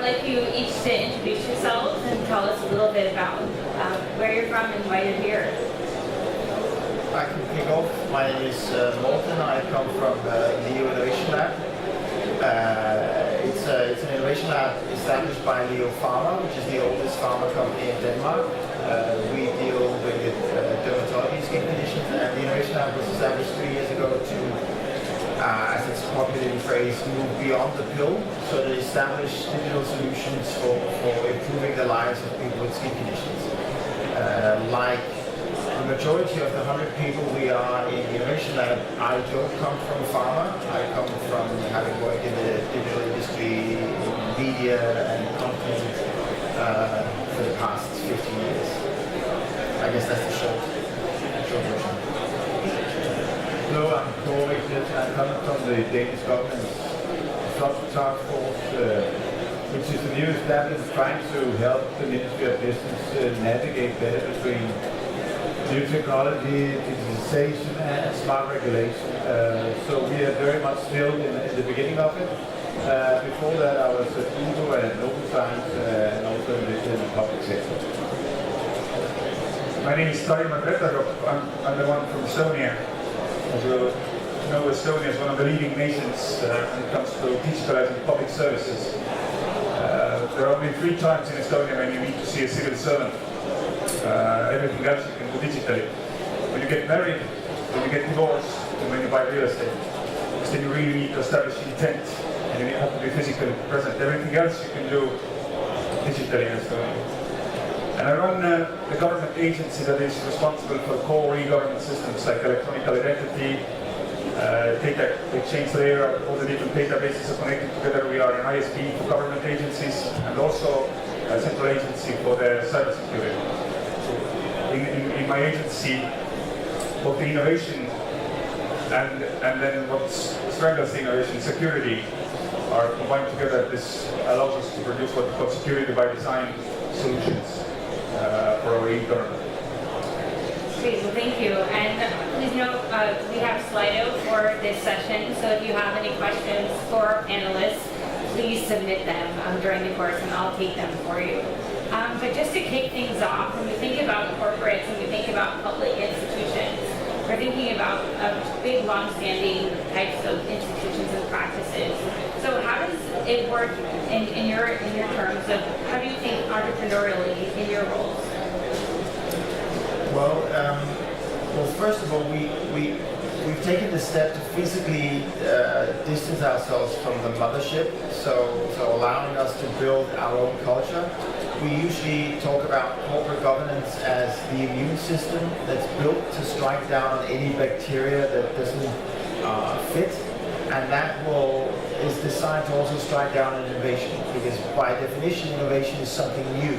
like you each to introduce yourselves and tell us a little bit about where you're from and why you're here. I can kick off. My name is Morten. I come from the Innovation Lab. It's an innovation lab established by Leo Pharma, which is the oldest pharma company in Denmark. We deal with dermatology, skin conditions, and the innovation lab was established 3 years ago to, as it's popularly phrased, move beyond the pill, so to establish digital solutions for improving the lives of people with skin conditions. Like the majority of the 100 people we are in the innovation lab, I don't come from pharma. I come from having worked in the digital industry, media and content for the past 15 years. I guess that's the short version. Hello, I'm Kaare. I'm coming from the Danish government's Taskforce, which is a new establishment trying to help the Ministry of Business navigate better between new technology, digitization, and smart regulation. So we are very much still in the beginning of it. Before that, I was at Uber and Open Science, and also in the public sector. My name is Taimar Petarov. I'm the one from Estonia. As you know, Estonia is one of the leading nations when it comes to digitalizing public services. There are only 3 times in Estonia when you need to see a civil servant. Everything else you can do digitally. When you get married, when you get divorced, and when you buy real estate. Because then you really need to establish intent, and you have to be physically present. Everything else you can do digitally in Estonia. And I run the government agency that is responsible for core e-government systems like electronic identity, data exchange layer, all the different databases are connected together. We are an ISP for government agencies and also a central agency for the cybersecurity. So in my agency, both the innovation and then what strengthens the innovation, security, are combined together. This allows us to produce what we call security by design solutions for our e-government. Great, well thank you. And please note, we have Slido for this session, so if you have any questions for our panelists, please submit them during the course and I'll take them for you. But just to kick things off, when we think about corporates and we think about public institutions, we're thinking about big, long-standing types of institutions and practices. So how does it work in your terms of how do you think entrepreneurially in your roles? Well, first of all, we've taken the step to physically distance ourselves from the mothership, so allowing us to build our own culture. We usually talk about corporate governance as the immune system that's built to strike down on any bacteria that doesn't fit, and that is designed to also strike down on innovation, because by definition innovation is something new.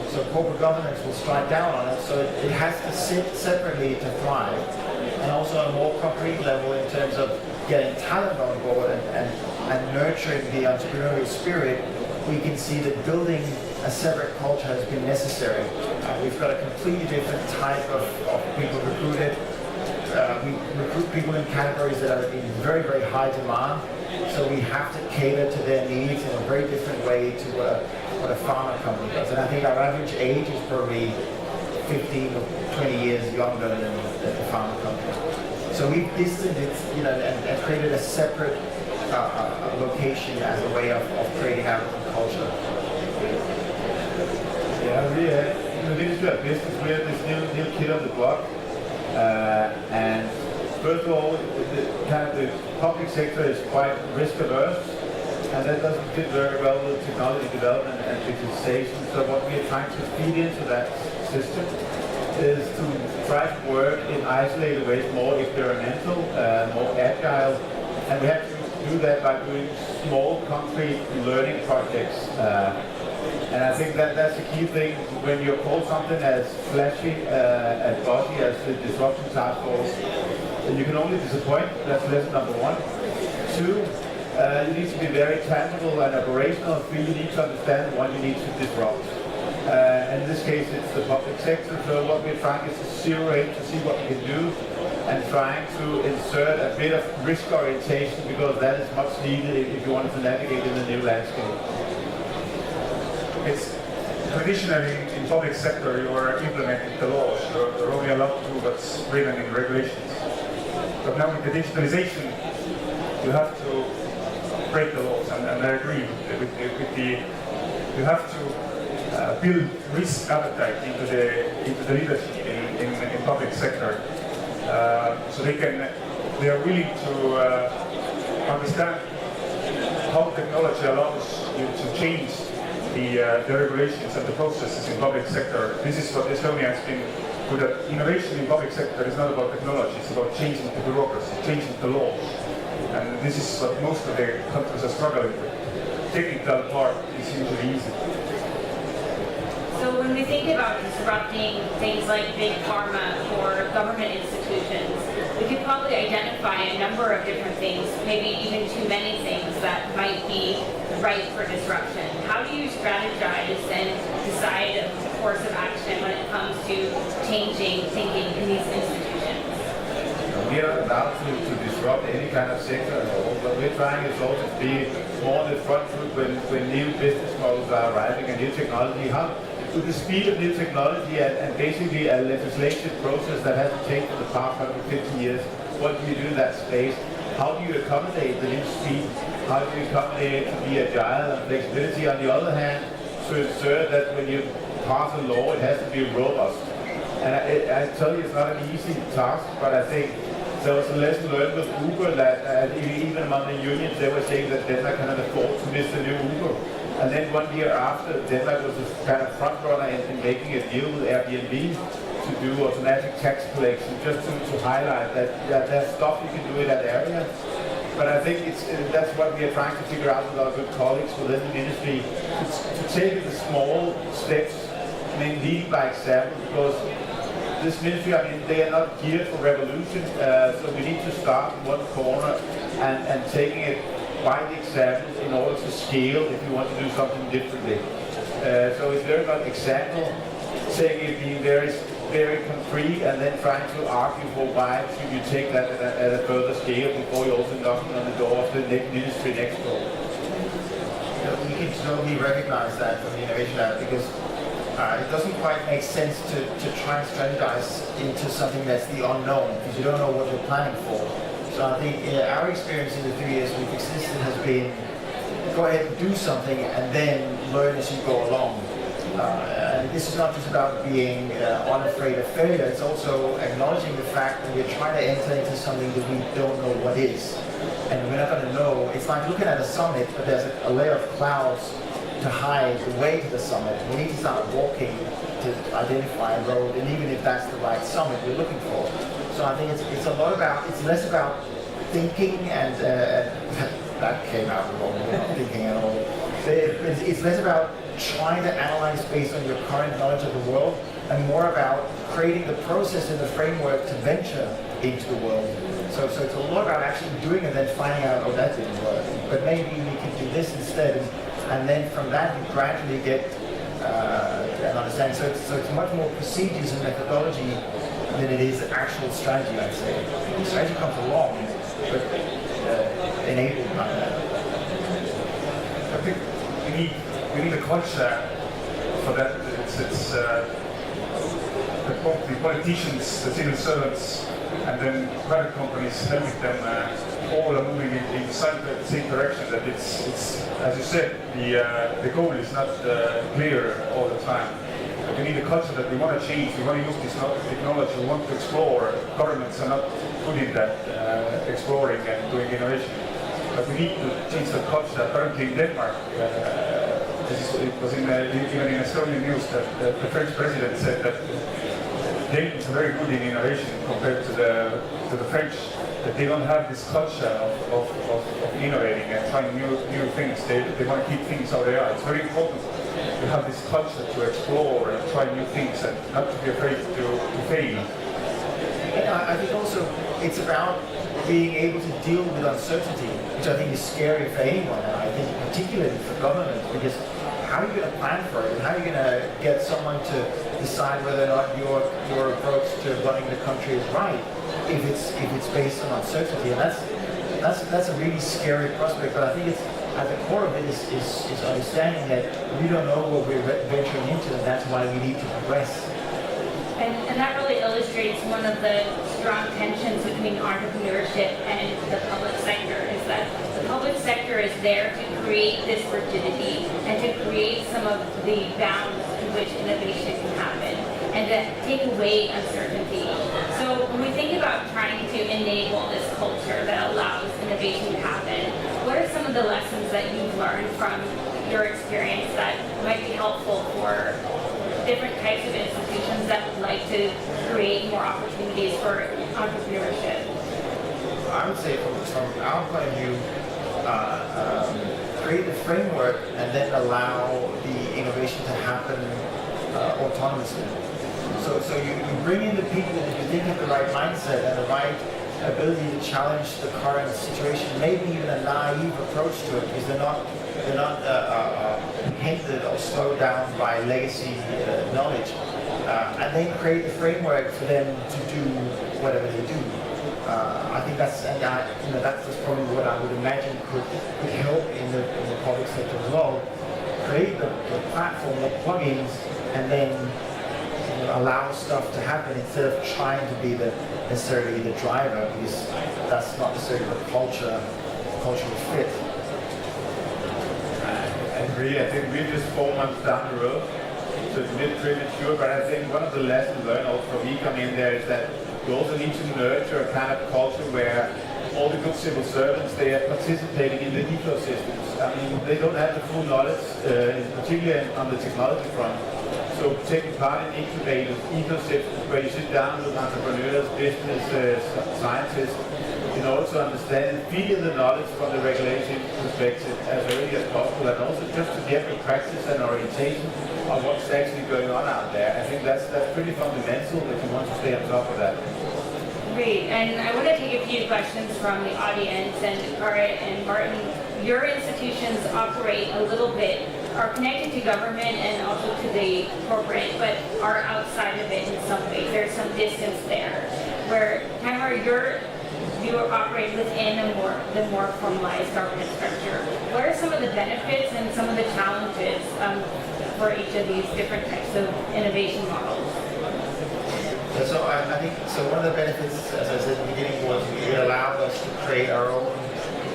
So corporate governance will strike down on it, so it has to sit separately to thrive. And also on a more concrete level in terms of getting talent on board and nurturing the entrepreneurial spirit, we can see that building a separate culture has been necessary. We've got a completely different type of people recruited. We recruit people in categories that are in very, very high demand, so we have to cater to their needs in a very different way to what a pharma company does. And I think our average age is probably 15 or 20 years younger than the pharma company. So we've distanced it, and created a separate location as a way of creating our own culture. Yeah, we in the Ministry of Business, we have this new kid on the block. And first of all, the public sector is quite risk averse, and that doesn't fit very well with technology development and digitization. So what we are trying to feed into that system is to try to work in isolated ways, more experimental, more agile, and we have to do that by doing small, concrete learning projects. And I think that's the key thing when you're called something as flashy, as bossy as the disruption task force. And you can only disappoint. That's lesson number 1. 2, you need to be very tangible and operational. 3, you need to understand what you need to disrupt. And in this case, it's the public sector. So what we're trying is to zero in to see what we can do, and trying to insert a bit of risk orientation, because that is much needed if you want to navigate in the new landscape. it's traditionally in public sector you are implementing the laws. You're only allowed to do what's written in regulations. But now with the digitalization, you have to break the laws, and I agree with the. You have to build risk appetite into the leadership in public sector, so they are willing to understand how technology allows you to change the regulations and the processes in public sector. This is what Estonia has been good at. Innovation in public sector is not about technology, it's about changing the bureaucracy, changing the laws. And this is what most of the countries are struggling with. Technical part is usually easy. So when we think about disrupting things like big pharma or government institutions, we could probably identify a number of different things, maybe even too many things that might be ripe for disruption. How do you strategize and decide a course of action when it comes to changing thinking in these institutions? We are allowed to disrupt any kind of sector at all. What we're trying is also to be more on the front foot when new business models are arriving and new technology. How, with the speed of new technology and basically a legislative process that has taken for the past 150 years, what do you do in that space? How do you accommodate the new speed? How do you accommodate to be agile and flexibility? On the other hand, to ensure that when you pass a law, it has to be robust. And I tell you, it's not an easy task, but I think there was a lesson learned with Uber that even among the unions, they were saying that Denmark cannot afford to miss the new Uber. And then 1 year after, Denmark was a kind of front runner in making a deal with Airbnb to do automatic tax collection, just to highlight that there's stuff you can do in that area. But I think that's what we are trying to figure out with our good colleagues within the ministry, to take the small steps, I mean, leading by example, because this ministry, I mean, they are not geared for revolution, so we need to start in one corner and taking it by the examples in order to scale if you want to do something differently. So it's very much example, saying it being very concrete, and then trying to argue for why should you take that at a further scale before you also knocking on the door of the ministry next door. We can totally recognize that from the Innovation Lab, because it doesn't quite make sense to try and strategize into something that's the unknown, because you don't know what you're planning for. So I think our experience in the 3 years we've existed has been go ahead and do something and then learn as you go along. And this is not just about being unafraid of failure, it's also acknowledging the fact that we're trying to enter into something that we don't know what is. And we're not going to know. It's like looking at a summit, but there's a layer of clouds to hide the way to the summit. We need to start walking to identify a road, and even if that's the right summit we're looking for. So I think it's a lot about, it's less about thinking and that came out wrong, we're not thinking at all. It's less about trying to analyze based on your current knowledge of the world, and more about creating the process and the framework to venture into the world. So it's a lot about actually doing and then finding out, oh, that didn't work, but maybe we can do this instead, and then from that you gradually get an understanding. So it's much more procedures and methodology than it is actual strategy, I'd say. The strategy comes along, but enabled by that. I think we need a culture for that. It's the politicians, the civil servants, and then private companies helping them all are moving in the same direction. That it's as you said, the goal is not clear all the time. But we need a culture that we want to change. We want to use this technology. We want to explore. Governments are not good in that exploring and doing innovation. But we need to change the culture. Currently in Denmark, it was even in Estonian news that the French president said that Danes are very good in innovation compared to the French. That they don't have this culture of innovating and trying new things. They want to keep things how they are. It's very important to have this culture to explore and try new things and not to be afraid to fail. I think also it's about being able to deal with uncertainty, which I think is scary for anyone, and I think particularly for governments, because how are you going to plan for it? And how are you going to get someone to decide whether or not your approach to running the country is right if it's based on uncertainty? And that's a really scary prospect. But I think it's at the core of it is understanding that we don't know what we're venturing into, and that's why we need to progress. And that really illustrates one of the strong tensions between entrepreneurship and the public sector, is that the public sector is there to create this rigidity and to create some of the bounds in which innovation can happen and to take away uncertainty. So when we think about trying to enable this culture that allows innovation to happen, what are some of the lessons that you've learned from your experience that might be helpful for different types of institutions that would like to create more opportunities for entrepreneurship? I would say from our point of view, create the framework and then allow the innovation to happen autonomously. So you bring in the people that you think have the right mindset and the right ability to challenge the current situation, maybe even a naive approach to it, because they're not hindered or slowed down by legacy knowledge, and then create the framework for them to do whatever they do. I think that's probably what I would imagine could help in the public sector as well. Create the platform, the plugins, and then allow stuff to happen instead of trying to be necessarily the driver, because that's not necessarily the cultural fit. I agree. I think we're just 4 months down the road, so it's a bit premature, but I think one of the lessons learned also from me coming in there is that you also need to nurture a kind of culture where all the good civil servants, they are participating in the ecosystems. I mean, they don't have the full knowledge, particularly on the technology front. So taking part in incubators, ecosystems, where you sit down with entrepreneurs, business scientists, in order to understand and feel the knowledge from the regulation perspective as early as possible, and also just to get the practice and orientation of what's actually going on out there. I think that's pretty fundamental if you want to stay on top of that. Great, and I want to take a few questions from the audience, and Kaare and Morten, your institutions operate a little bit, are connected to government and also to the corporate, but are outside of it in some ways. There's some distance there, where you operate within the more formalized government structure. What are some of the benefits and some of the challenges for each of these different types of innovation models? So I think one of the benefits, as I said in the beginning, was it allowed us to create our own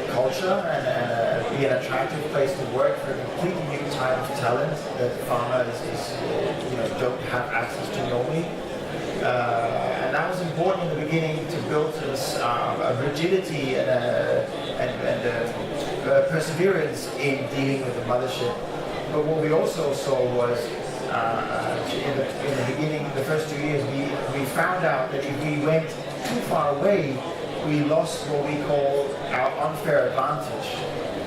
culture and be an attractive place to work for a completely new type of talent that farmers don't have access to normally. And that was important in the beginning to build a rigidity and perseverance in dealing with the mothership. But what we also saw was in the beginning, the first 2 years, we found out that if we went too far away, we lost what we call our unfair advantage.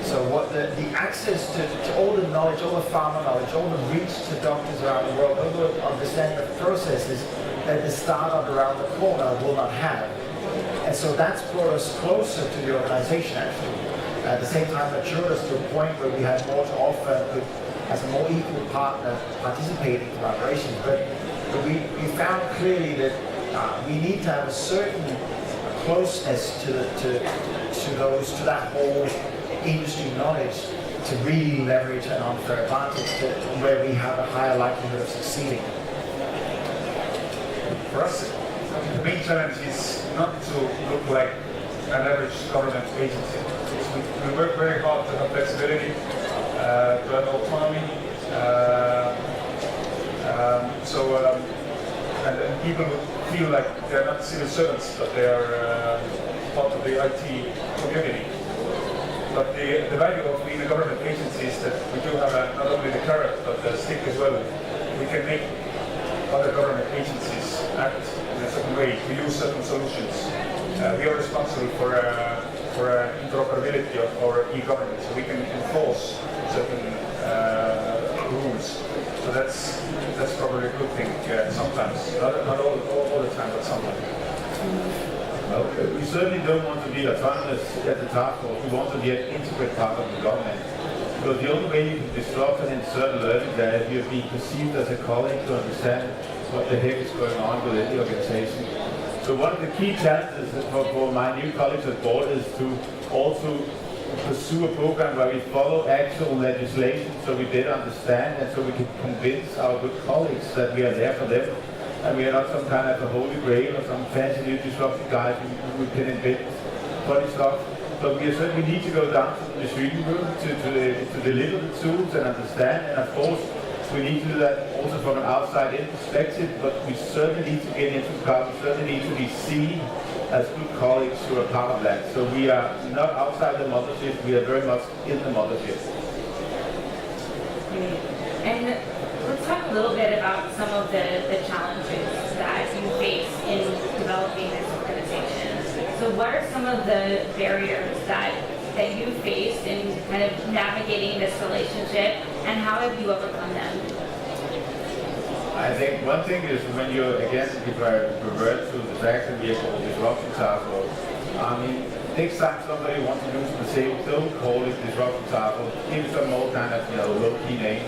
So what the access to all the knowledge, all the farmer knowledge, all the reach to doctors around the world, all the understanding of processes that the startup around the corner will not have. And so that's brought us closer to the organization actually. At the same time matured us to a point where we had more to offer and could, as a more equal partner, participate in collaboration. But we found clearly that we need to have a certain closeness to that whole industry knowledge to really leverage an unfair advantage where we have a higher likelihood of succeeding. For us, the main challenge is not to look like an average government agency. We work very hard to have flexibility, to have autonomy, and people feel like they're not civil servants, but they are part of the IT community. But the value of being a government agency is that we do have not only the carrot, but the stick as well. We can make other government agencies act in a certain way, to use certain solutions. We are responsible for interoperability of our e-government, so we can enforce certain rules. So that's probably a good thing sometimes. Not all the time, but sometimes. Well, we certainly don't want to be autonomous at the Taskforce. We want to be an integral part of the government. Because the only way you can disrupt and insert learning there is you're being perceived as a colleague to understand what the heck is going on within the organization. So one of the key challenges for my new colleagues at board is to also pursue a program where we follow actual legislation so we did understand and so we can convince our good colleagues that we are there for them and we are not some kind of a holy grail or some fancy new disruption guide who can invent funny stuff. But we certainly need to go down to the machine room to deliver the tools and understand, and of course we need to do that also from an outside-in perspective, but we certainly need to get into the car, we certainly need to be seen as good colleagues who are part of that. So we are not outside the mothership, we are very much in the mothership. And let's talk a little bit about some of the challenges that you face in developing this organization. So what are some of the barriers that you faced in kind of navigating this relationship, and how have you overcome them? I think one thing is when you, again, if I revert to the fact that we are called disruption task force, I mean, next time somebody wants to use the same, don't call it disruption task force, give some more kind of, low-key name.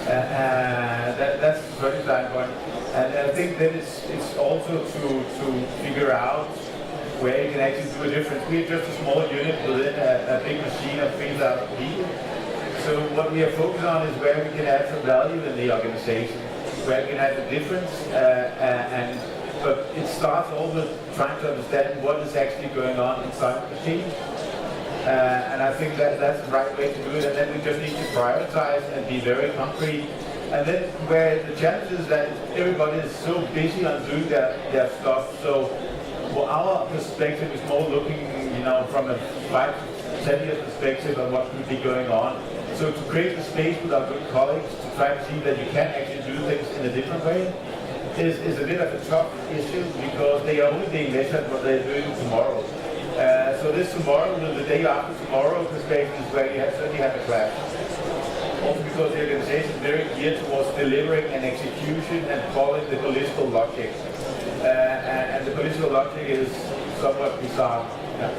That's the first standpoint. And I think that it's also to figure out where you can actually do a difference. We're just a small unit within a big machine of 3,000 people. So what we are focused on is where we can add some value in the organization, where we can have a difference, but it starts all with trying to understand what is actually going on inside the machine. And I think that's the right way to do it, and then we just need to prioritize and be very concrete. And then where the challenge is that everybody is so busy on doing their stuff, so well, our perspective is more looking, from a 5 to 10 year perspective of what could be going on. So to create the space with our good colleagues to try to see that you can actually do things in a different way is a bit of a tough issue because they are only being measured what they're doing tomorrow. So this tomorrow, the day after tomorrow perspective is where you certainly have a clash. Also because the organization is very geared towards delivering an execution and following the political logic. And the political logic is somewhat bizarre. Yeah.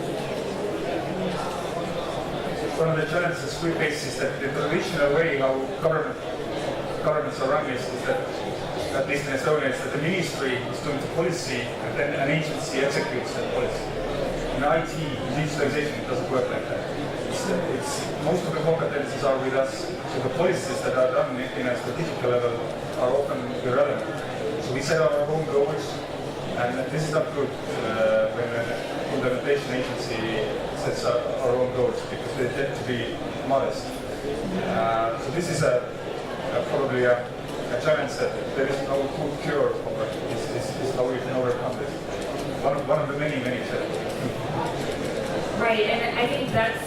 One of the challenges we face is that the traditional way how governments are run is that, at least in Estonia, is that the ministry is doing the policy and then an agency executes that policy. In IT, digitalization, it doesn't work like that. It's most of the competencies are with us, so the policies that are done in a strategic level are often irrelevant. So we set our own goals, and this is not good when an implementation agency sets our own goals because they tend to be modest. So this is probably a challenge that there is no good cure for. Is how we can overcome this. One of the many challenges. Right, and I think that's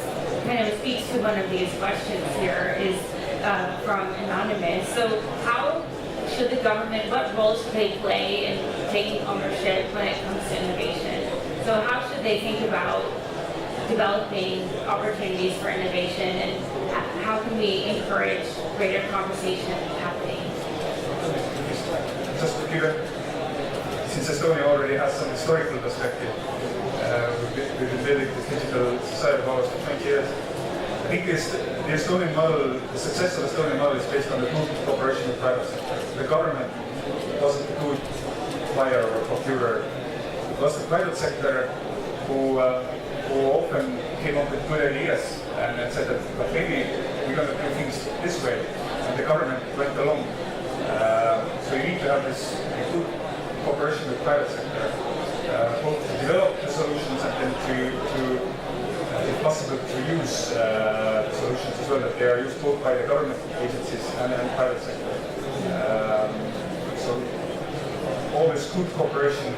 kind of speaks to one of these questions here is from Anonymous. So how should the government, what role should they play in taking ownership when it comes to innovation? So how should they think about developing opportunities for innovation, and how can we encourage greater conversation happening? Just to give since Estonia already has some historical perspective, we've been building this digital society of ours for 20 years. I think the Estonian model, the success of the Estonian model is based on the good cooperation with private sector. The government wasn't a good buyer or procurer. It was the private sector who often came up with good ideas and said that, but maybe we're going to do things this way, and the government went along. So you need to have this good cooperation with private sector, both to develop the solutions and then to if possible, to use solutions as well, that they are used both by the government agencies and private sector. So always good cooperation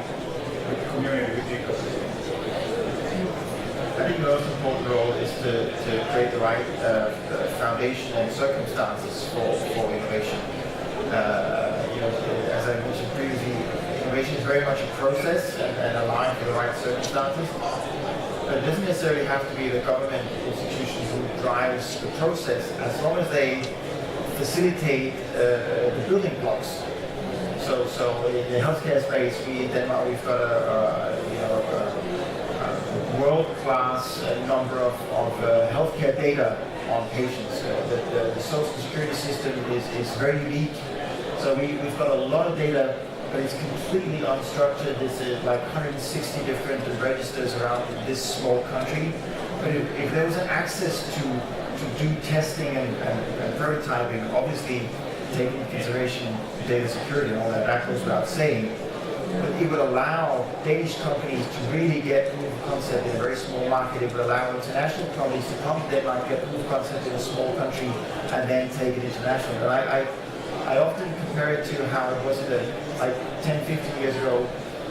with the community, with the ecosystem. I think the most important role is to create the right foundation and circumstances for innovation. As I mentioned previously, innovation is very much a process and aligned with the right circumstances. But it doesn't necessarily have to be the government institution who drives the process, as long as they facilitate the building blocks. So in the healthcare space, in Denmark, we've got a world-class number of healthcare data on patients. The social security system is very unique. So we've got a lot of data but it's completely unstructured. There's like 160 different registers around this small country. But if there was an access to do testing and prototyping, obviously taking into consideration data security and all that, that goes without saying. But it would allow Danish companies to really get proof of concept in a very small market. It would allow international companies to come to Denmark, get proof of concept in a small country, and then take it international. And I often compare it to how it was like 10, 15 years ago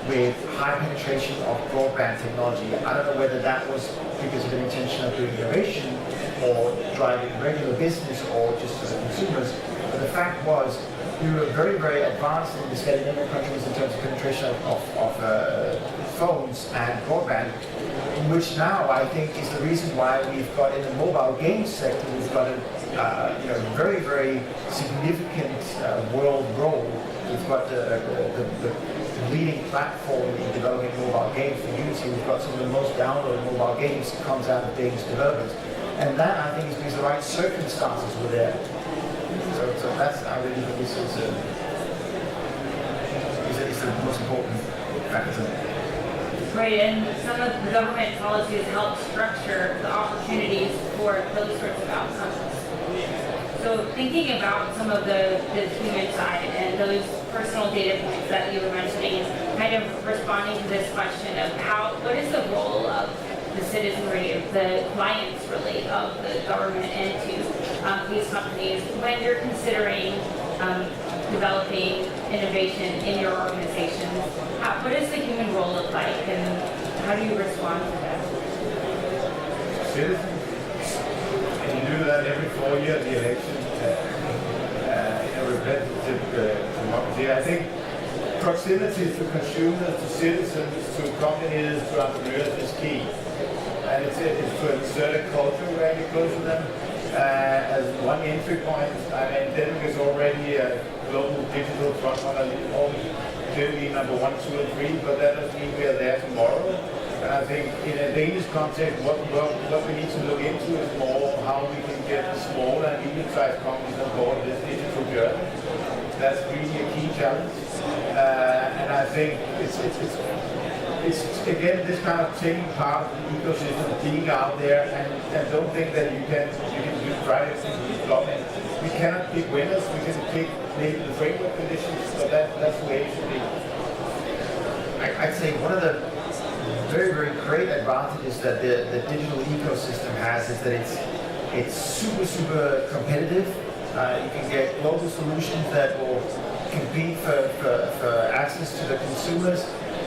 with high penetration of broadband technology. I don't know whether that was because of an intention of doing innovation or driving regular business or just for the consumers. But the fact was, we were very, very advanced in the Scandinavian countries in terms of penetration of phones and broadband, which now I think is the reason why we've got in the mobile games sector, we've got a very, very significant world role. We've got the leading platform in developing mobile games for Unity. We've got some of the most downloaded mobile games that comes out of Danish developers. And that, I think, is because the right circumstances were there. So that's, I really think this is the most important factor. Right, and some of the government policies help structure the opportunities for those sorts of outcomes. So thinking about some of the human side and those personal data points that you were mentioning, kind of responding to this question of what is the role of the citizenry, of the clients really, of the government into these companies when you're considering developing innovation in your organization? What does the human role look like, and how do you respond to that? Citizens, and you do that every 4 years, the election, in a repetitive democracy. I think proximity to consumers, to citizens, to companies, to entrepreneurs is key. And it's to insert a culture where you close to them. As one entry point, I mean, Denmark is already a global digital frontrunner, clearly number 1, 2, and 3, but that doesn't mean we are there tomorrow. And I think in a Danish context, what we need to look into is more how we can get small and medium-sized companies on board this digital journey. That's really a key challenge. And I think it's again this kind of taking part of the ecosystem, being out there, and don't think that you can just try to development. We cannot pick winners. We can pick maybe the framework conditions, but that's the way it should be. I'd say one of the very, very great advantages that the digital ecosystem has is that it's super, super competitive. You can get global solutions that will compete for access to the consumers.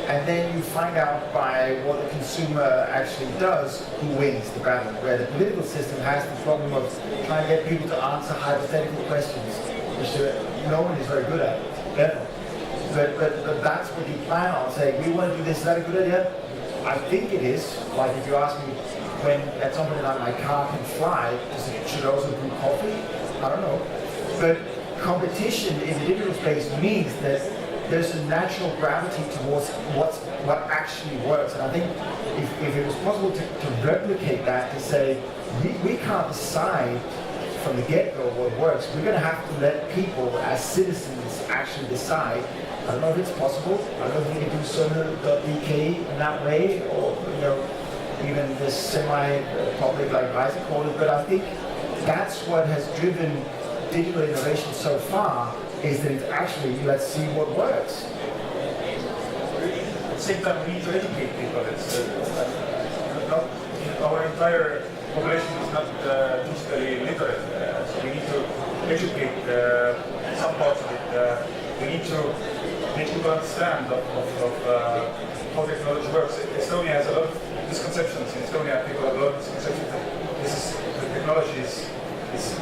And then you find out by what the consumer actually does who wins the battle, where the political system has the problem of trying to get people to answer hypothetical questions, which no one is very good at, ever. But that's what you plan on, saying, we want to do this, is that a good idea? I think it is. Like if you ask me when at some point my car can fly, should it also brew coffee? I don't know. But competition in the digital space means that there's a natural gravity towards what actually works. And I think if it was possible to replicate that, to say, we can't decide from the get-go what works. We're going to have to let people, as citizens, actually decide. I don't know if it's possible. I don't know if we can do solar.dk in that way, or even this semi-public like Riis called it. But I think that's what has driven digital innovation so far, is that it's actually, let's see what works. At the same time, we need to educate people. It's not, our entire population is not digitally literate, so we need to educate some parts of it. We need to make people understand of how technology works. Estonia has a lot of misconceptions. In Estonia, people have a lot of misconceptions that the technology is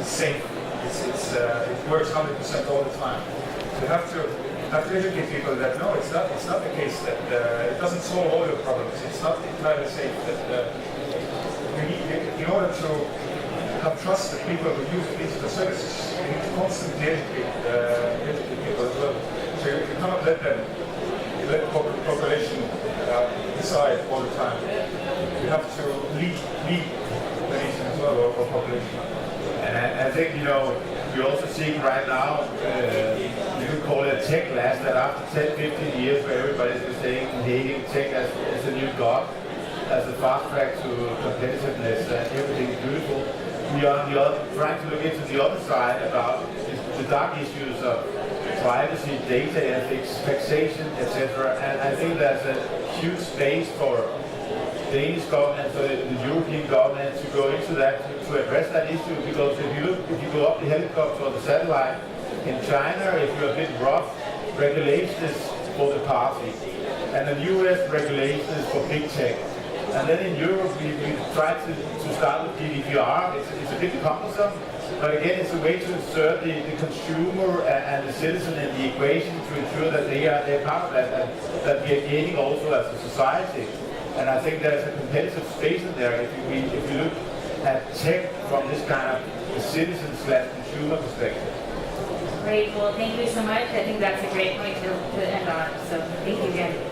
safe. It works 100% all the time. So you have to educate people that no, it's not the case that it doesn't solve all your problems. It's not entirely safe. That you need, in order to have trust that people will use digital services, you need to constantly educate people as well. So you cannot let the population decide all the time. You have to lead the nation as well, or population. And I think, you're also seeing right now, you could call it a tech last, that after 10, 15 years where everybody's been saying, hating tech as a new god, as a fast track to competitiveness and everything is beautiful, we are on the other, trying to look into the other side about the dark issues of privacy, data ethics, taxation, etc. And I think there's a huge space for Danish government, for the European government to go into that, to address that issue, because if you go up the helicopter or the satellite in China, if you're a bit rough, regulation is for the party, and the US regulation is for big tech. And then in Europe, we tried to start with GDPR. It's a bit cumbersome, but again, it's a way to insert the consumer and the citizen in the equation to ensure that they're part of that, and that we are gaining also as a society. And I think there's a competitive space in there if you look at tech from this kind of citizen/consumer perspective. Great. Well, thank you so much. I think that's a great point to end on. So thank you again.